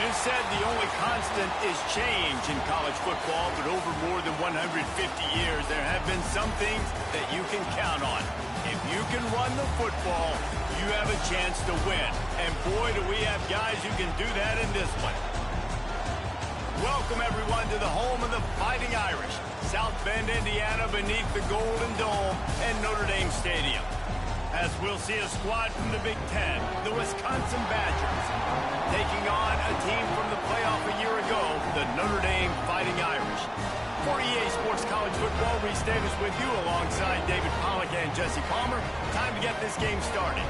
It is said the only constant is change in college football, but over more than 150 years, there have been some things that you can count on. If you can run the football, you have a chance to win. And boy, do we have guys who can do that in this one. Welcome, everyone, to the home of the Fighting Irish, South Bend, Indiana, beneath the Golden Dome and Notre Dame Stadium. As we'll see a squad from the Big Ten, the Wisconsin Badgers, taking on a team from the playoff a year ago, the Notre Dame Fighting Irish. For EA Sports College Football, Reese Davis with you alongside David Pollack and Jesse Palmer. Time to get this game started.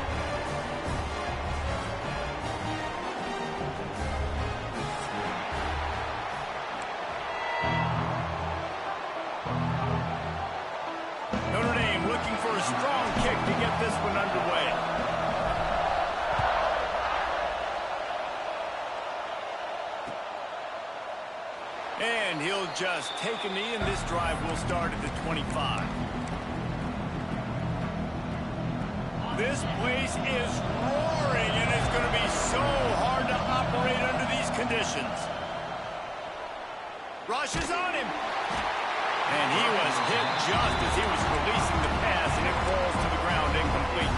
Notre Dame looking for a strong kick to get this one underway. And he'll just take a knee, and this drive will start at the 25. This place is roaring, and it's going to be so hard to operate under these conditions. Rushes on him. And he was hit just as he was releasing the pass, and it falls to the ground incomplete.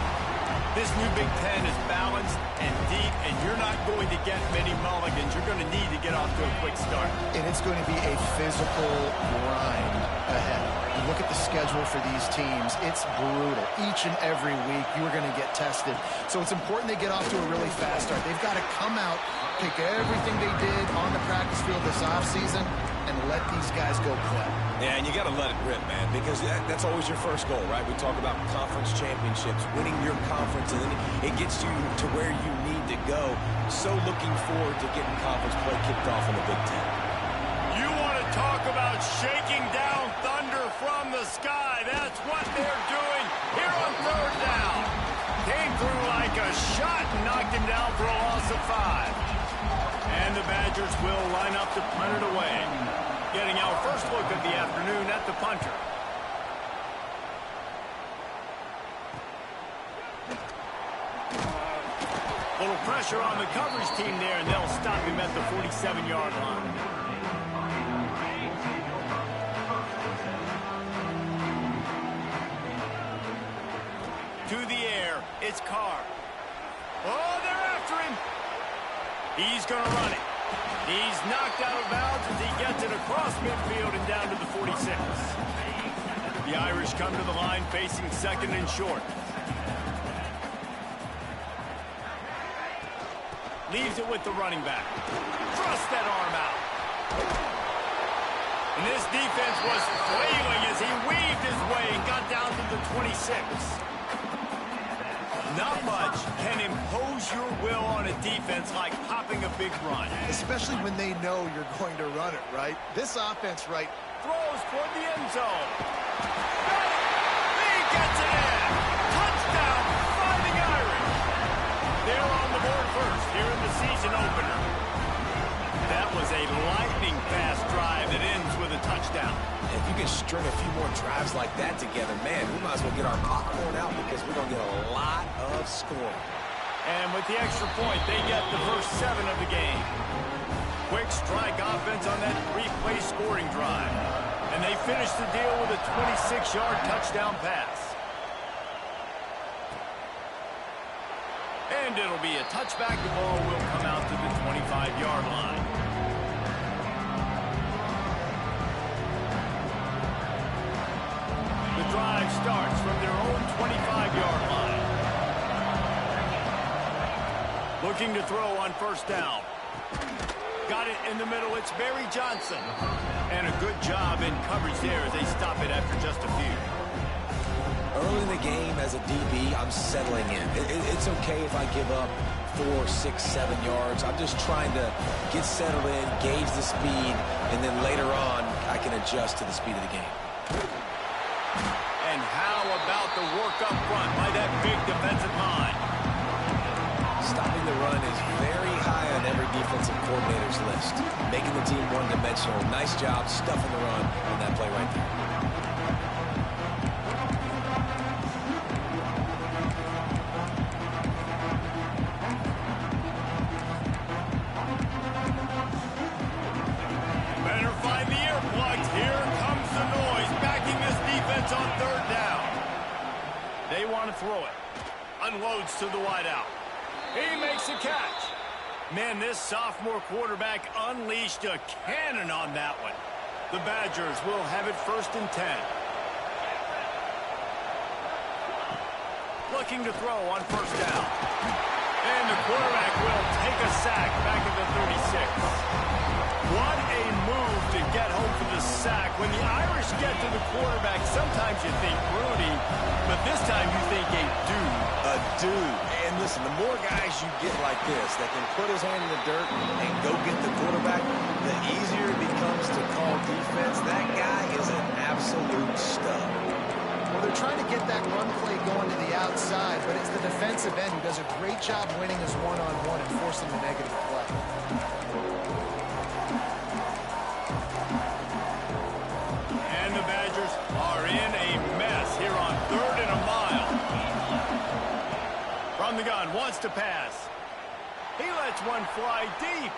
This new Big Ten is balanced and deep, and you're not going to get many mulligans. You're going to need to get off to a quick start. And it's going to be a physical grind ahead. You look at the schedule for these teams, it's brutal. Each and every week, you are going to get tested. So it's important they get off to a really fast start. They've got to come out, pick everything they did on the practice field this offseason, and let these guys go play. Yeah, and you got to let it rip, man, because that's always your first goal, right? We talk about conference championships, winning your conference, and then it gets you to where you need to go. So looking forward to getting conference play kicked off in the Big Ten. You want to talk about shaking down thunder from the sky. That's what they're doing here on third down. Came through like a shot and knocked him down for a loss of 5. And the Badgers will line up to punt it away. Getting our first look of the afternoon at the punter. Little pressure on the coverage team there, and they'll stop him at the 47-yard line. To the air, it's Carr. Oh, they're after him. He's going to run it. He's knocked out of bounds as he gets it across midfield and down to the 46. The Irish come to the line facing second and short. Leaves it with the running back. Thrusts that arm out. And this defense was flailing as he weaved his way and got down to the 26. Not much can impose your will on a defense like hopping a big run. Especially when they know you're going to run it, right? This offense, right? Throws toward the end zone. He gets it in. Touchdown, Fighting Irish. They're on the board first here in the season opener. That was a lightning-fast drive that ends with a touchdown. If you can string a few more drives like that together, man, we might as well get our popcorn out because we're going to get a lot of scoring. And with the extra point, they get the first 7 of the game. Quick strike offense on that 3-play scoring drive. And they finish the deal with a 26-yard touchdown pass. And it'll be a touchback. The ball will come out to the 25-yard line. The drive starts from their own 25-yard line. Looking to throw on first down. Got it in the middle. It's Barry Johnson. And a good job in coverage there as they stop it after just a few. Early in the game as a DB, I'm settling in. It's okay if I give up 4, 6, 7 yards. I'm just trying to get settled in, gauge the speed, and then later on, I can adjust to the speed of the game. And how about the work up front by that big defensive line? Stopping the run is very high on every defensive coordinator's list. Making the team one-dimensional. Nice job stuffing the run on that play right there. They want to throw it. Unloads to the wideout. He makes a catch. Man, this sophomore quarterback unleashed a cannon on that one. The Badgers will have it 1st and 10. Looking to throw on 1st down. And the quarterback will take a sack back at the 36. What a move to get home for the sack. When the Irish get to the quarterback, sometimes you think Rudy, but this time you think a dude. A dude. And listen, the more guys you get like this that can put his hand in the dirt and go get the quarterback, the easier it becomes to call defense. That guy is an absolute stud. Well, they're trying to get that run play going to the outside, but it's the defensive end who does a great job winning his one-on-one and forcing the negative play. And the Badgers are in a mess here on 3rd and a mile. From the gun, wants to pass. He lets one fly deep.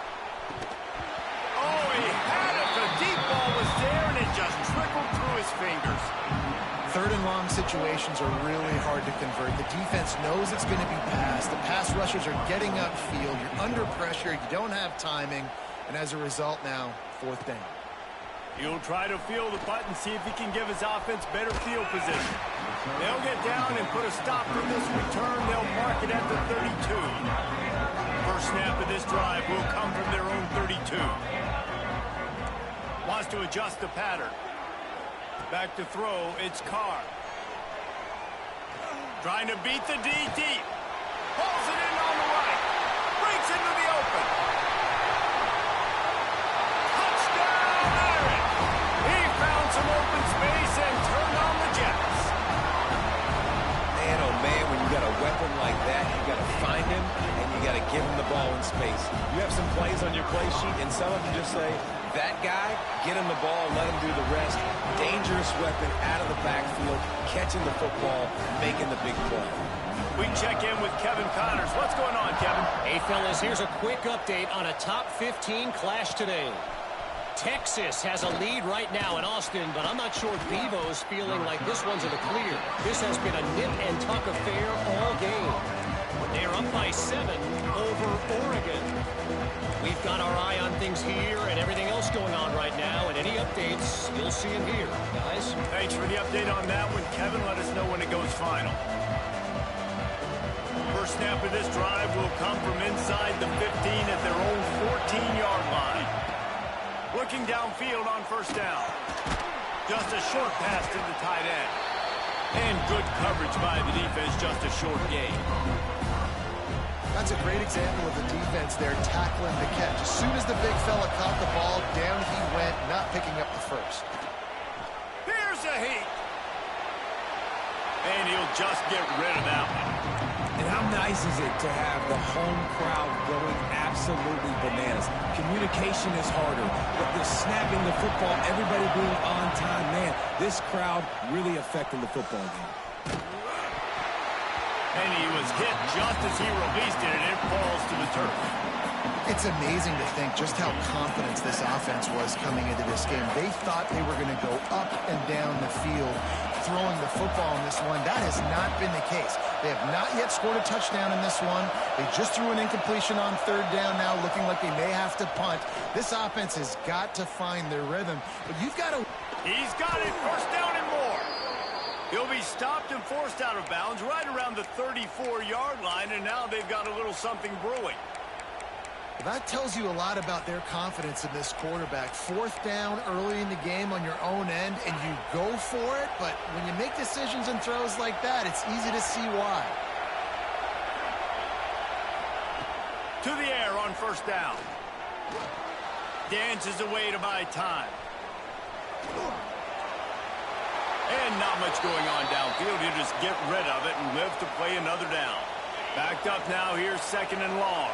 Oh, he had it. The deep ball was there, and it just trickled through his fingers. 3rd and long situations are really hard to convert. The defense knows it's going to be passed. The pass rushers are getting upfield. You're under pressure. You don't have timing. And as a result now, 4th down. He'll try to field the punt and see if he can give his offense better field position. They'll get down and put a stop to this return. They'll mark it at the 32. First snap of this drive will come from their own 32. Wants to adjust the pattern. Back to throw, it's Carr. Trying to beat the D deep. Pulls it in on the right. Breaks into the open. Touchdown, Aaron. He found some open space and turned on the Jets. Man, oh man, when you got a weapon like that, you got to find him and you got to give him the ball in space. You have some plays on your play sheet, and some of them just say, that guy, get him the ball, let him do the rest. Dangerous weapon out of the backfield, catching the football, making the big play. We check in with Kevin Connors. What's going on, Kevin? Hey, fellas, here's a quick update on a top 15 clash today. Texas has a lead right now in Austin, but I'm not sure Bevo's feeling like this one's in the clear. This has been a nip-and-tuck affair all game. They're up by 7 over Oregon. We've got our eye on things here and everything else going on right now, and any updates, you'll see them here, guys. Thanks for the update on that one, Kevin. Let us know when it goes final. First snap of this drive will come from inside the 15 at their own 14-yard line. Looking downfield on 1st down. Just a short pass to the tight end. And good coverage by the defense, just a short gain. That's a great example of the defense there tackling the catch. As soon as the big fella caught the ball, down he went, not picking up the first. Here's a heat. And he'll just get rid of that one. And how nice is it to have the home crowd going absolutely bananas? Communication is harder, but the snapping the football, everybody being on time, man, this crowd really affecting the football game. And he was hit just as he released it, and it falls to the turf. It's amazing to think just how confident this offense was coming into this game. They thought they were going to go up and down the field throwing the football in this one. That has not been the case. They have not yet scored a touchdown in this one. They just threw an incompletion on 3rd down now, looking like they may have to punt. This offense has got to find their rhythm. But you've got to... He's got it, 1st down and more. He'll be stopped and forced out of bounds right around the 34-yard line, and now they've got a little something brewing. That tells you a lot about their confidence in this quarterback. 4th down early in the game on your own end, and you go for it, but when you make decisions and throws like that, it's easy to see why. To the air on 1st down. Dances away to buy time. And not much going on downfield. You just get rid of it and live to play another down. Backed up now, here's 2nd and long.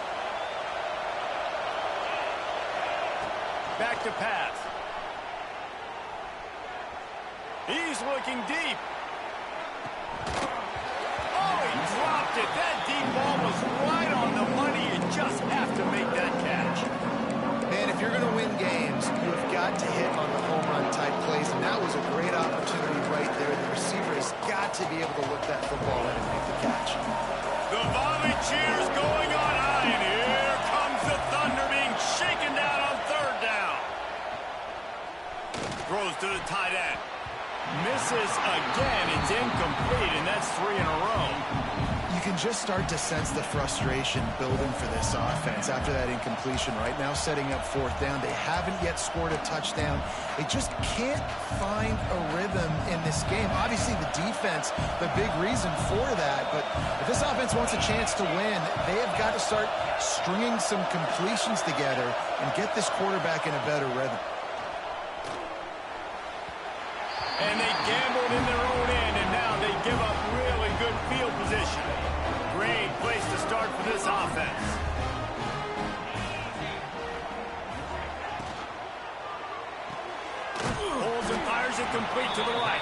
Back to pass. He's looking deep. Oh, he dropped it. That deep ball was right on the money. You just have to make that catch. Man, if you're going to win games, you have got to hit on the home run type plays, and that was a great opportunity right there. The receiver has got to be able to look that football in and make the catch. The volley cheers going on high, and here comes the Thunder being shaken down on third down. Throws to the tight end. Misses again. It's incomplete, and that's 3 in a row. You can just start to sense the frustration building for this offense after that incompletion. Right now, setting up fourth down. They haven't yet scored a touchdown. They just can't find a rhythm in this game. Obviously, the defense, the big reason for that. But if this offense wants a chance to win, they have got to start stringing some completions together and get this quarterback in a better rhythm. And they gambled in their own end, and now they give up really good field position. Great place to start for this offense. Holds and fires it complete to the right.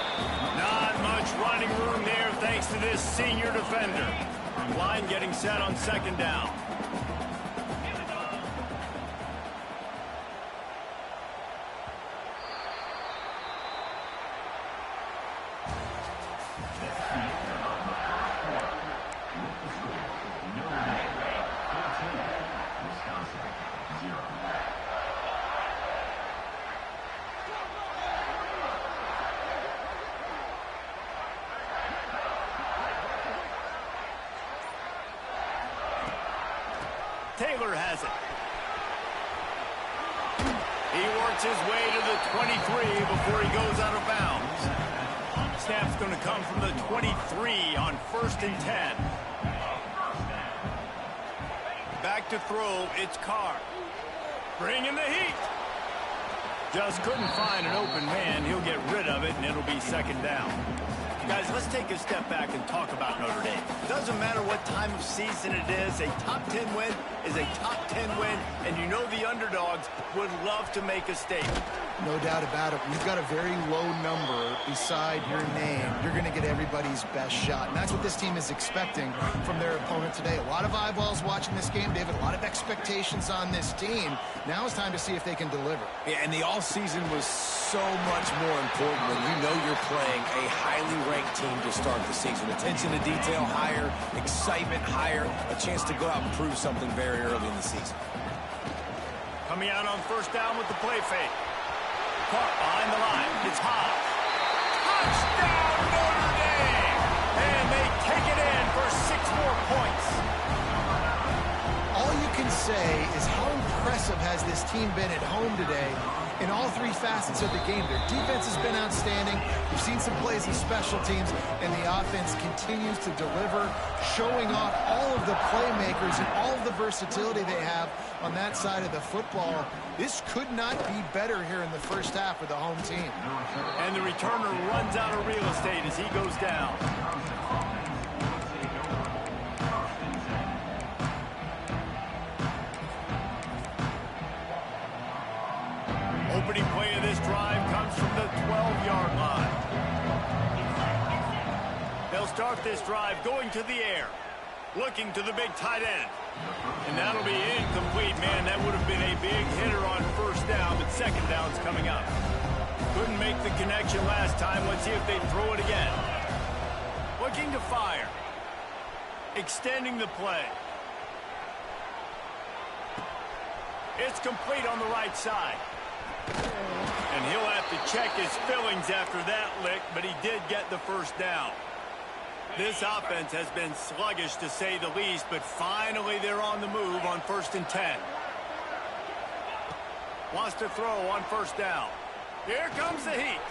Not much running room there thanks to this senior defender. Line getting set on second down. Taylor has it. He works his way to the 23 before he goes out of bounds. Snap's going to come from the 23 on 1st and 10. Back to throw, it's Carr. Bringing the heat. Just couldn't find an open man. He'll get rid of it, and it'll be second down. Guys, let's take a step back and talk about Notre Dame. Doesn't matter what time of season it is, a top 10 win is a top 10 win, and you know the underdogs would love to make a statement. No doubt about it. We've got a very low number beside your name. You're going to get everybody's best shot, and that's what this team is expecting from their opponent today. A lot of eyeballs watching this game, David. A lot of expectations on this team. Now it's time to see if they can deliver. Yeah, and the offseason was so much more important when you know you're playing a highly ranked team to start the season. Attention to detail higher, excitement higher, a chance to go out and prove something very early in the season. Coming out on first down with the play fake. Caught behind the line. It's Hobbs. Touchdown, Notre Dame! And they take it in for 6 more points. All you can say is how impressive has this team been at home today in all 3 facets of the game. Their defense has been outstanding. We've seen some plays in special teams, and the offense continues to deliver, showing off all of the playmakers and all of the versatility they have on that side of the football. This could not be better here in the first half for the home team. And the returner runs out of real estate as he goes down. Opening play of this drive comes from the 12-yard line. They'll start this drive going to the air, looking to the big tight end. And that'll be incomplete, man. That would have been a big hitter on first down, but second down's coming up. Couldn't make the connection last time. Let's see if they throw it again. Looking to fire. Extending the play. It's complete on the right side. And he'll have to check his fillings after that lick, but he did get the first down. This offense has been sluggish to say the least, but finally they're on the move on 1st and 10. Wants to throw on first down. Here comes the heat.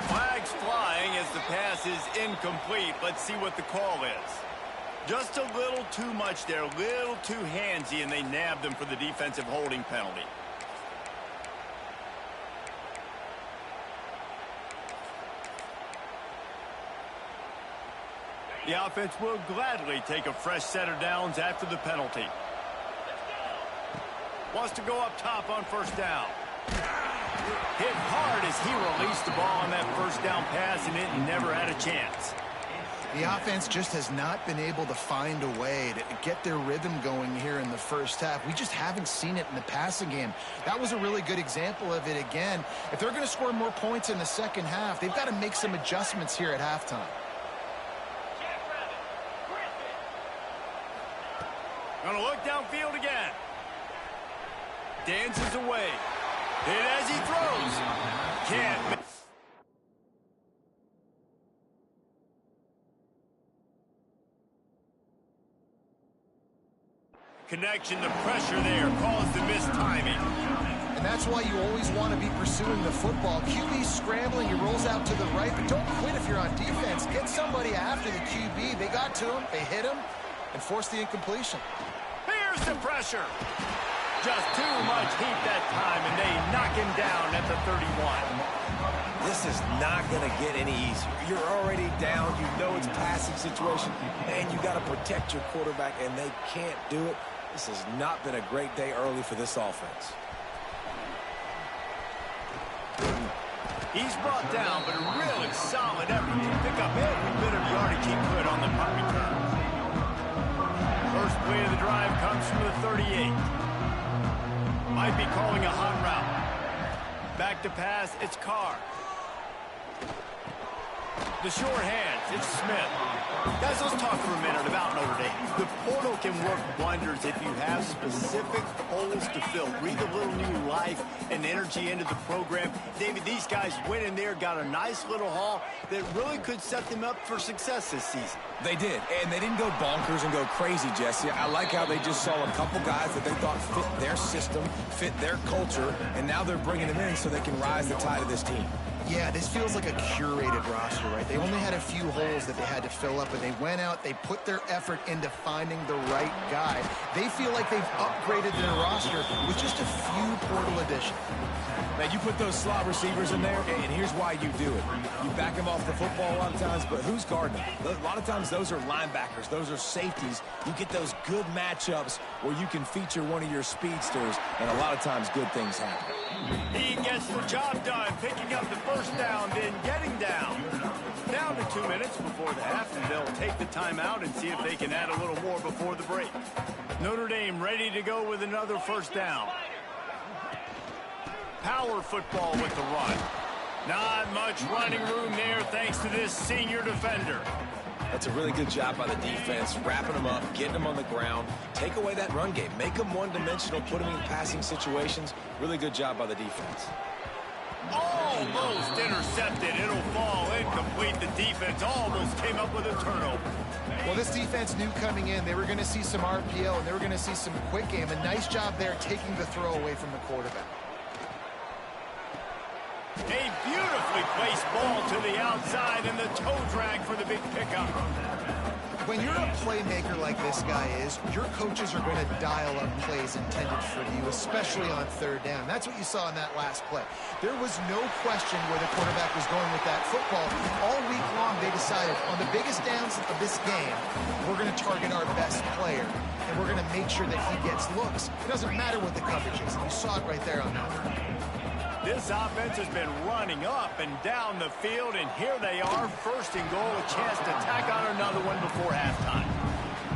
Flags flying as the pass is incomplete. Let's see what the call is. Just a little too much there, a little too handsy, and they nabbed him for the defensive holding penalty. The offense will gladly take a fresh set of downs after the penalty. Wants to go up top on first down. Hit hard as he released the ball on that first down pass, and it never had a chance. The offense just has not been able to find a way to get their rhythm going here in the first half. We just haven't seen it in the passing game. That was a really good example of it again. If they're going to score more points in the second half, they've got to make some adjustments here at halftime. Gonna look downfield again. Dances away. Hit as he throws. Can't. Connection, the pressure there caused the missed timing. And that's why you always want to be pursuing the football. QB's scrambling, he rolls out to the right, but don't quit if you're on defense. Get somebody after the QB. They got to him, they hit him, and forced the incompletion. Here's the pressure. Just too much heat that time, and they knock him down at the 31. This is not going to get any easier. You're already down. You know it's passing situation, and you got to protect your quarterback, and they can't do it. This has not been a great day early for this offense. He's brought down, but a really solid effort to pick up every bit of yardage he could on the punt return. First play of the drive comes from the 38. Might be calling a hot route. Back to pass, it's Carr. The short hands, it's Smith. Guys, let's talk for a minute about Notre Dame. The portal can work wonders if you have specific holes to fill. Breathe a little new life and energy into the program. David, these guys went in there, got a nice little haul that really could set them up for success this season. They did, and they didn't go bonkers and go crazy, Jesse. I like how they just saw a couple guys that they thought fit their system, fit their culture, and now they're bringing them in so they can rise the tide of this team. Yeah, this feels like a curated roster, right? They only had a few holes that they had to fill up, and they went out, they put their effort into finding the right guy. They feel like they've upgraded their roster with just a few portal additions. Man, you put those slot receivers in there, and here's why you do it. You back them off the football a lot of times, but who's guarding them? A lot of times those are linebackers, those are safeties. You get those good matchups where you can feature one of your speedsters, and a lot of times good things happen. He gets the job done, picking up the first down, then getting down. Down to 2 minutes before the half, and they'll take the timeout and see if they can add a little more before the break. Notre Dame ready to go with another first down. Power football with the run. Not much running room there thanks to this senior defender. That's a really good job by the defense, wrapping them up, getting them on the ground. Take away that run game. Make them one-dimensional, put them in passing situations. Really good job by the defense. Almost intercepted. It'll fall incomplete. The defense almost came up with a turnover. Well, this defense knew coming in they were going to see some RPO and they were going to see some quick game. A nice job there taking the throw away from the quarterback. A beautifully placed ball to the outside and the toe drag for the big pickup. When you're a playmaker like this guy is, your coaches are going to dial up plays intended for you, especially on third down. That's what you saw in that last play. There was no question where the quarterback was going with that football. All week long, they decided on the biggest downs of this game, we're going to target our best player, and we're going to make sure that he gets looks. It doesn't matter what the coverage is. You saw it right there on that. This offense has been running up and down the field, and here they are, first and goal, a chance to tack on another one before halftime.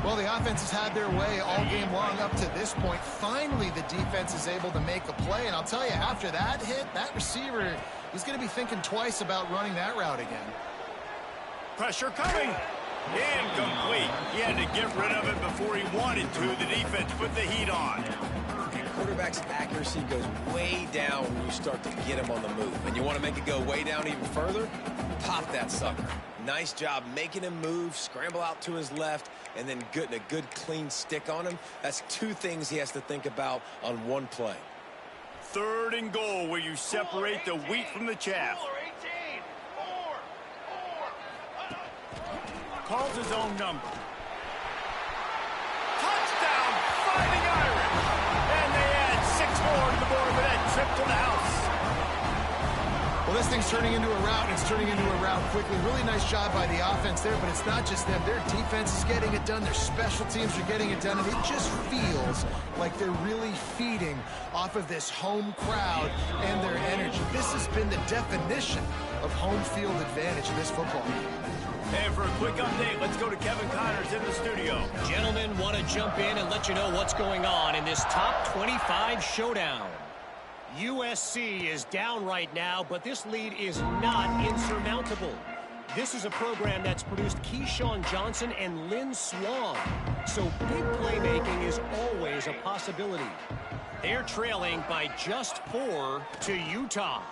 Well, the offense has had their way all game long up to this point. Finally, the defense is able to make a play, and I'll tell you, after that hit, that receiver, he's going to be thinking twice about running that route again. Pressure coming. Incomplete. He had to get rid of it before he wanted to. The defense put the heat on. Quarterback's accuracy goes way down when you start to get him on the move. And you want to make it go way down even further? Pop that sucker. Nice job making him move, scramble out to his left, and then getting a good clean stick on him. That's two things he has to think about on one play. Third and goal where you separate the wheat from the chaff. Calls his own number. Touchdown, Fighting Irish. And they add 6 more to the board with that trip to the house. Well, this thing's turning into a rout, and it's turning into a rout quickly. Really nice job by the offense there, but it's not just them. Their defense is getting it done. Their special teams are getting it done, and it just feels like they're really feeding off of this home crowd and their energy. This has been the definition of home field advantage in this football game. And for a quick update, let's go to Kevin Connors in the studio. Gentlemen, want to jump in and let you know what's going on in this top 25 showdown. USC is down right now, but this lead is not insurmountable. This is a program that's produced Keyshawn Johnson and Lynn Swan, so big playmaking is always a possibility. They're trailing by just 4 to Utah.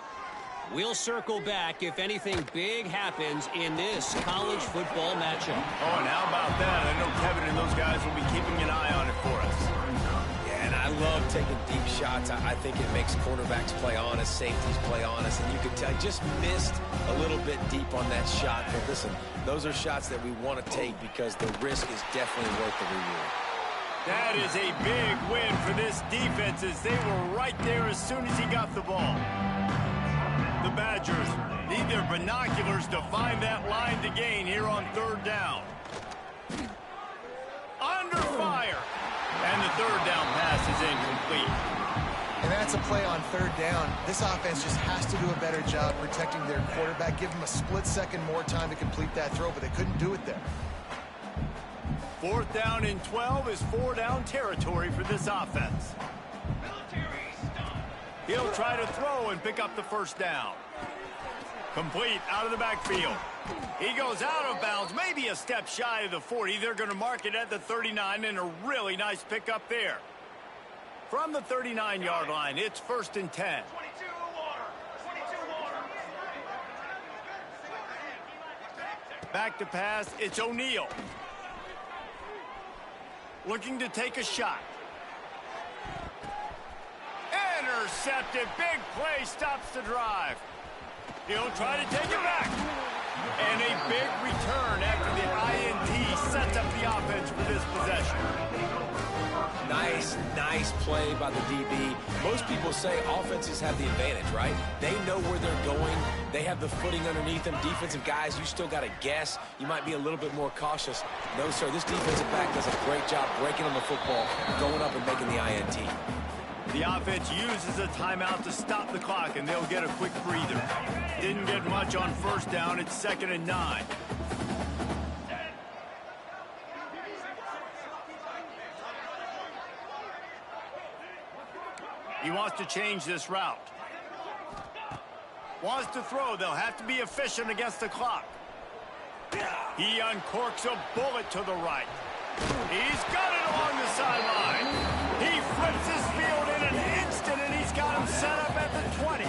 We'll circle back if anything big happens in this college football matchup. Oh, and how about that? I know Kevin and those guys will be keeping an eye on it for us. Yeah, and I love taking deep shots. I think it makes quarterbacks play honest, safeties play honest, and you can tell I just missed a little bit deep on that shot. But listen, those are shots that we want to take because the risk is definitely worth the reward. That is a big win for this defense as they were right there as soon as he got the ball. The Badgers need their binoculars to find that line to gain here on 3rd down. Under fire. And the 3rd down pass is incomplete. And that's a play on 3rd down. This offense just has to do a better job protecting their quarterback. Give them a split second more time to complete that throw, but they couldn't do it there. 4th down and 12 is 4-down territory for this offense. He'll try to throw and pick up the 1st down. Complete out of the backfield. He goes out of bounds, maybe a step shy of the 40. They're going to mark it at the 39, and a really nice pickup there. From the 39-yard line, it's 1st and 10. Back to pass, it's O'Neal. Looking to take a shot. Intercepted. Big play stops the drive. He'll try to take it back. And a big return after the INT sets up the offense for this possession. Nice play by the DB. Most people say offenses have the advantage, right? They know where they're going. They have the footing underneath them. Defensive guys, you still got to guess. You might be a little bit more cautious. No, sir, this defensive back does a great job breaking on the football, going up and making the INT. The offense uses a timeout to stop the clock, and they'll get a quick breather. Didn't get much on 1st down. It's 2nd and 9. He wants to change this route. Wants to throw. They'll have to be efficient against the clock. He uncorks a bullet to the right. He's got it along the sideline. He flips his field in an instant, and he's got him set up at the 20.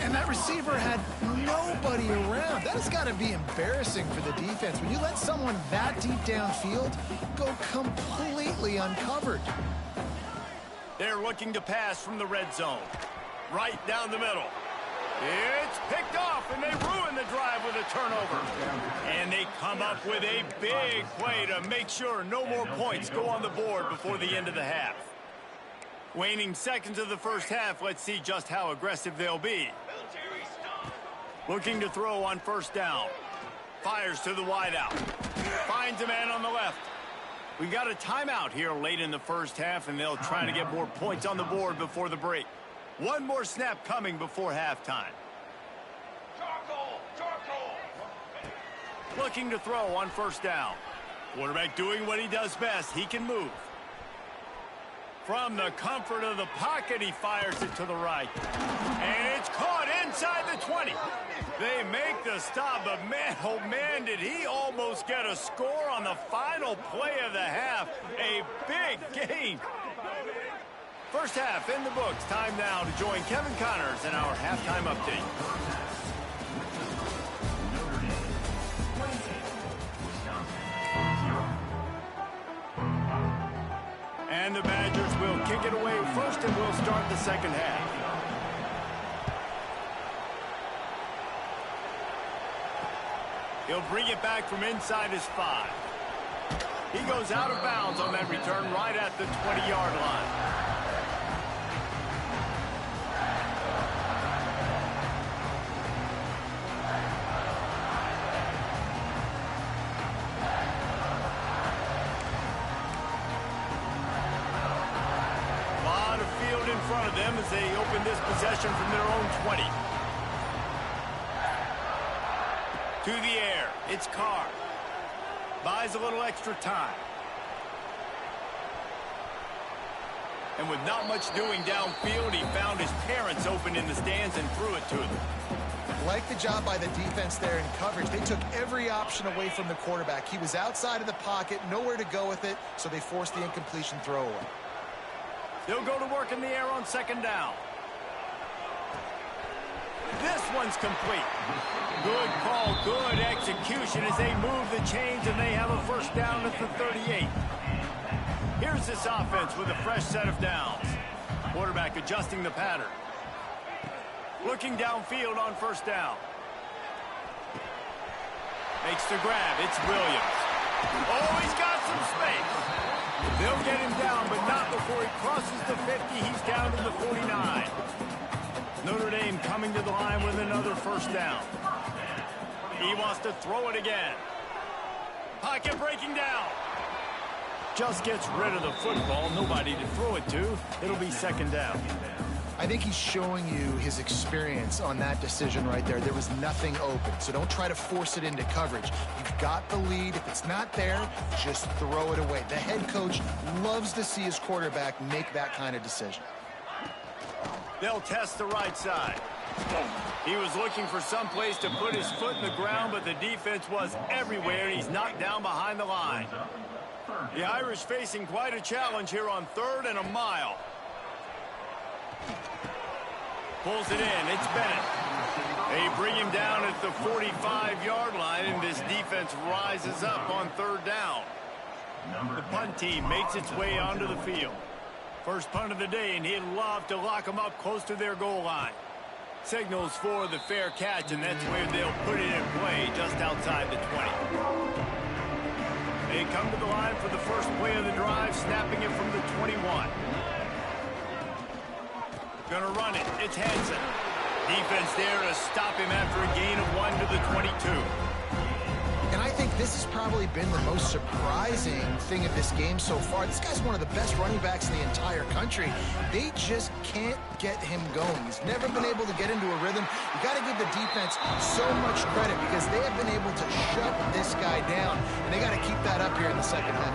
And that receiver had nobody around. That has got to be embarrassing for the defense. When you let someone that deep downfield go completely uncovered. They're looking to pass from the red zone. Right down the middle. It's picked off, and they ruin the drive with a turnover. And they come up with a big play to make sure no more points go on the board before the end of the half. Waning seconds of the 1st half, let's see just how aggressive they'll be. Looking to throw on 1st down. Fires to the wideout. Finds a man on the left. We got a timeout here late in the 1st half, and they'll try to get more points on the board before the break. One more snap coming before halftime. Looking to throw on 1st down. Quarterback doing what he does best. He can move. From the comfort of the pocket, he fires it to the right. And it's caught inside the 20. They make the stop, but man, oh man, did he almost get a score on the final play of the half. A big gain. 1st half in the books. Time now to join Kevin Connors in our halftime update. And the Badgers will kick it away first, and we'll start the 2nd half. He'll bring it back from inside his 5. He goes out of bounds on that return right at the 20-yard line. them as they open this possession from their own 20. To the air, it's Carr. Buys a little extra time. And with not much doing downfield, he found his parents open in the stands and threw it to them. Like the job by the defense there in coverage. They took every option away from the quarterback. He was outside of the pocket, nowhere to go with it, so they forced the incompletion throwaway. They'll go to work in the air on second down. This one's complete. Good call, good execution as they move the chains and they have a first down at the 38. Here's this offense with a fresh set of downs. Quarterback adjusting the pattern. Looking downfield on first down. Makes the grab. It's Williams. Oh, he's got some space. They'll get him down, but not before he crosses the 50. He's down to the 49. Notre Dame coming to the line with another first down. He wants to throw it again. Pocket breaking down. Just gets rid of the football. Nobody to throw it to. It'll be second down. I think he's showing you his experience on that decision right there. There was nothing open, so don't try to force it into coverage. You've got the lead. If it's not there, just throw it away. The head coach loves to see his quarterback make that kind of decision. They'll test the right side. He was looking for some place to put his foot in the ground, but the defense was everywhere, and he's knocked down behind the line. The Irish facing quite a challenge here on 3rd and a mile. Pulls it in. It's Bennett. They bring him down at the 45-yard line, and this defense rises up on 3rd down. The punt team makes its way onto the field. First punt of the day, and he'd love to lock them up close to their goal line. Signals for the fair catch, and that's where they'll put it in play, just outside the 20. They come to the line for the first play of the drive, snapping it from the 21. Gonna run it. It's Hansen. Defense there to stop him after a gain of 1 to the 22. And I think this has probably been the most surprising thing of this game so far. This guy's one of the best running backs in the entire country. They just can't get him going. He's never been able to get into a rhythm. You got to give the defense so much credit because they have been able to shut this guy down. And they got to keep that up here in the second half.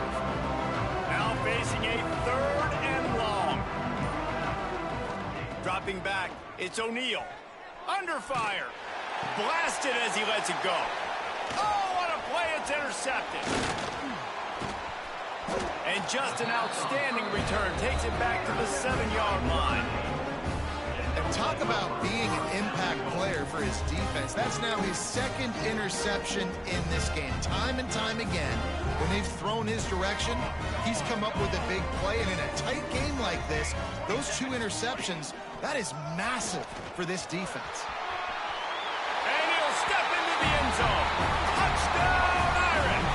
Now facing a 3rd and long. Dropping back, it's O'Neal. Under fire. Blasted as he lets it go. Oh, what a play. It's intercepted. And just an outstanding return. Takes it back to the 7-yard line. And talk about being an impact player for his defense. That's now his 2nd interception in this game. Time and time again, when they've thrown his direction, he's come up with a big play. And in a tight game like this, those 2 interceptions, that is massive for this defense. And he'll step into the end zone. Touchdown, Irish!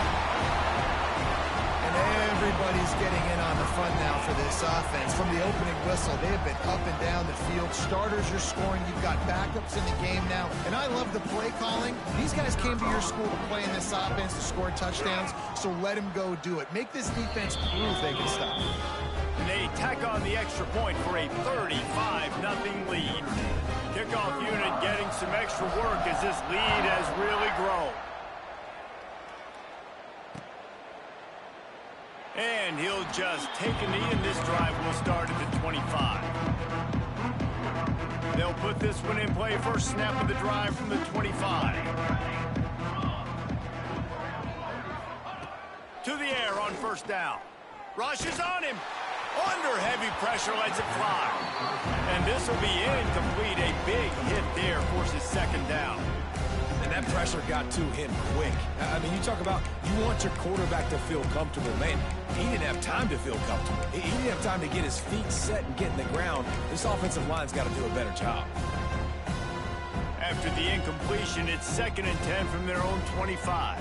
And everybody's getting in on the fun now for this offense. From the opening whistle, they have been up and down the field. Starters are scoring. You've got backups in the game now. And I love the play calling. These guys came to your school to play in this offense to score touchdowns, so let them go do it. Make this defense prove they can stop. And they tack on the extra point for a 35-0 lead. Kickoff unit getting some extra work as this lead has really grown. And he'll just take a knee, and this drive will start at the 25. They'll put this one in play. First snap of the drive from the 25. To the air on first down. Rush is on him. Under heavy pressure, lets it fly. And this will be incomplete. A big hit there forces second down. And that pressure got to him quick. I mean, you talk about you want your quarterback to feel comfortable. Man, he didn't have time to feel comfortable. He didn't have time to get his feet set and get in the ground. This offensive line's got to do a better job. After the incompletion, it's 2nd and 10 from their own 25.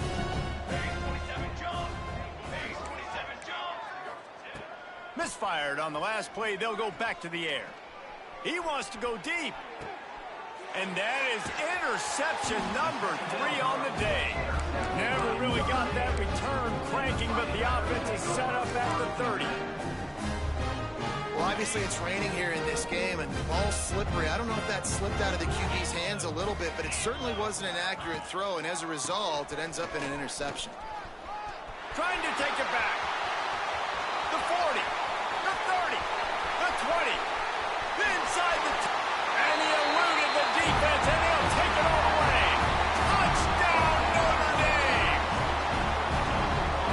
Misfired on the last play. They'll go back to the air. He wants to go deep. And that is interception number 3 on the day. Never really got that return cranking, but the offense is set up at the 30. Well, obviously it's raining here in this game, and the ball's slippery. I don't know if that slipped out of the QB's hands a little bit, but it certainly wasn't an accurate throw, and as a result, it ends up in an interception. Trying to take it back. The 40, the 30, the 20, inside the and he eluded the defense, and he'll take it all the way. Touchdown, Notre Dame!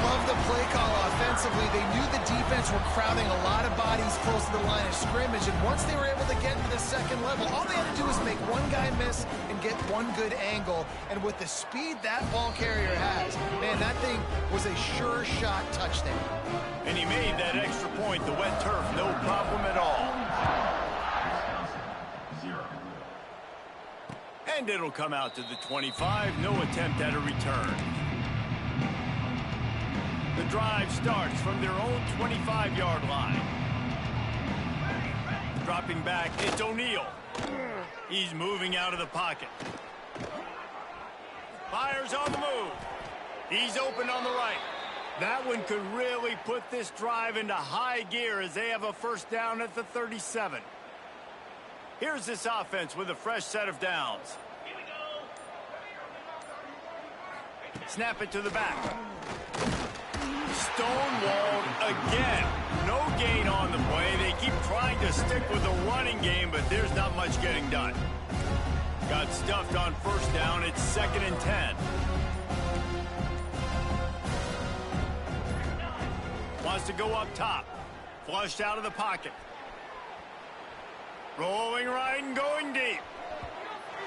Love the play call offensively. They knew the defense were crowding a lot of bodies close to the line of scrimmage, and once they were able to get to the second level, all they had to do was make one guy miss and get one good angle, and with the speed that ball carrier has, man, that thing was a sure shot touchdown. And he made that extra point, the wet turf, no problem at all. And it'll come out to the 25, no attempt at a return. The drive starts from their own 25-yard line. Dropping back, it's O'Neal. He's moving out of the pocket. Fires on the move. He's open on the right. That one could really put this drive into high gear as they have a first down at the 37. Here's this offense with a fresh set of downs. Snap it to the back. Stonewalled again. No gain on the play. They keep trying to stick with the running game, but there's not much getting done. Got stuffed on first down. It's 2nd and 10. Wants to go up top. Flushed out of the pocket. Rolling right and going deep.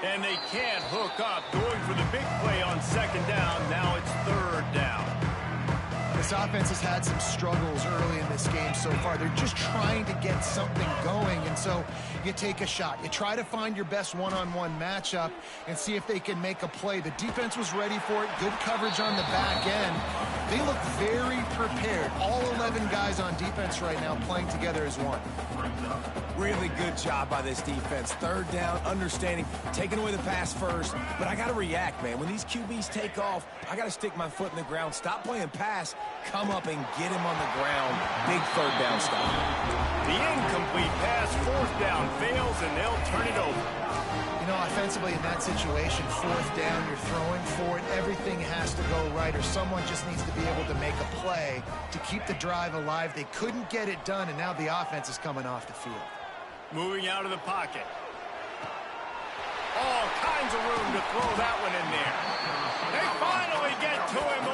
And they can't hook up. Going for the big play on 2nd down. Now it's 3rd down. This offense has had some struggles early in this game so far. They're just trying to get something going, and so you take a shot. You try to find your best one-on-one matchup and see if they can make a play. The defense was ready for it. Good coverage on the back end. They look very prepared. All 11 guys on defense right now playing together as one. Really good job by this defense. 3rd down, understanding, taking away the pass first. But I got to react, man. When these QBs take off, I got to stick my foot in the ground. Stop playing pass. Come up and get him on the ground. Big 3rd down stop. The incomplete pass, 4th down, fails, and they'll turn it over. You know, offensively in that situation, 4th down, you're throwing for it. Everything has to go right, or someone just needs to be able to make a play to keep the drive alive. They couldn't get it done, and now the offense is coming off the field. Moving out of the pocket. All kinds of room to throw that one in there. They finally get to him